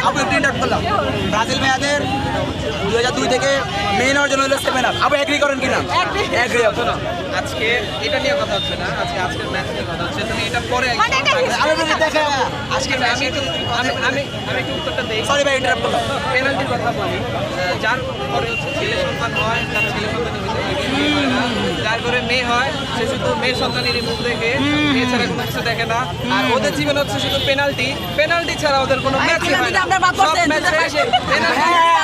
আপু একটু ইন্টারপ্ট করলাম। ব্রাজিল মেয়াদের 2002 থেকে মেইন হওয়ার জন্য হলো 7 আপ। আপু এগ্রি করেন কিনা? এগ্রি আপু না। আজকে এটা নিয়ে কথা হচ্ছে না, আজকের ম্যাচ নিয়ে কথা হচ্ছে। তুমি এটা পরে আমি বলি দেখে আপু আজকের আমি একটু উত্তরটা দেই। সরি ভাই ইন্টারপ্ট করলাম। পেনাল্টির কথা বলি, যার পরে হচ্ছে ছেলে সন্তান হয় তার ছেলে সন্তানের ভিতরে মেয়ে হয় না, যার ঘরে মেয়ে হয় সে শুধু মেয়ের সন্তানেরই মুখ দেখে, মেয়ে ছাড়া কোনো কিছু দেখে না। আর ওদের জীবন হচ্ছে শুধু পেনাল্টি ছাড়া ওদের কোনো ম্যাচই হয় না। সব ম্যাচে এসে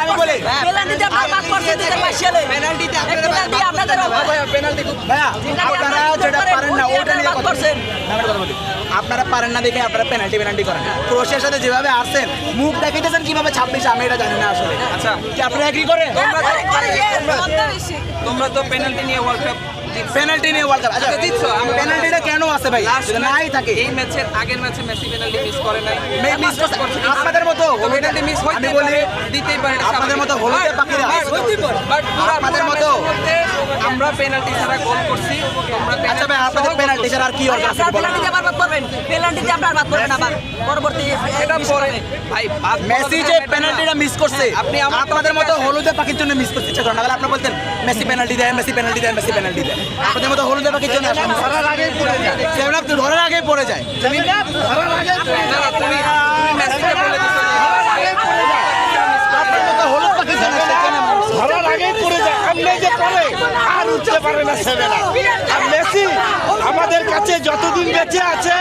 আমি বলি পেনাল্টিতে আপনারা বাদ করছেন 2022 সালে। পেনাল্টিতে পেনাল্টি আপনাদের অভাব। পেনাল্টি খুব ভাইয়া আপনারা যেটা পারেন না ওটা নিয়ে বাদ কথা করছেন। আমি কথা বলি। আপনারা পারেন না দেখে আপনারা পেনাল্টি করেন। ক্রোয়েশিয়ার সাথে যেভাবে আসছেন মুখ দেখাইতেছেন কিভাবে 26 আমি এটা জানি না আসলে। আচ্ছা, কি আপনারা এগ্রি করেন? তোমরা তো পেনাল্টি নিয়ে ওয়ার্ল্ড কাপ পেনাল্টি নিয়ে ওয়ার্ল্ড কাপ আচ্ছা জিতছো। পেনাল্টিটা কেন আছে ভাই? যদি নাই থাকে এই ম্যাচের আগের ম্যাচে মেসি পেনাল্টি মিস করে নাই। মিস করছে আপনাদের মতো পেনাল্টি মিস আমি হইতে বলি পারে, দিতেই পারে, আপনাদের মতো হলুদের পাখিরা বাট আপনাদের মতো আমরা পেনাল্টি ছাড়া গোল করছি। তোমরা আচ্ছা ভাই আপনাদের পেনাল্টি ছাড়া আর কি অর্জন আছে বলেন? পেনাল্টিতে আবার বাদ করবেন। পেনাল্টিতে আপনারা বাদ করবেন আবার পরবর্তী এটা পরে ভাই বাদ মেসি যে পেনাল্টিটা মিস করছে আপনি আমার আপনাদের মতো হলুদের পাখির জন্য মিস করছে ইচ্ছা করেন না। আপনি বলতেন মেসি পেনাল্টি দেয় মেসি পেনাল্টি দেয় মেসি পেনাল্টি দেয় আপনাদের মতো হলুদের পাখির জন্য ধরার আগেই পড়ে যায় ধরার আগেই পড়ে যায় তুমি মেসিকে বলে দিছো আপনার মতো হলুদ পাখির জন্য ধরার আগেই পড়ে যায়, আমলে যে পড়ে আর উঠতে পারে না ছেলেরা। আর মেসি আমাদের কাছে যতদিন বেঁচে আছে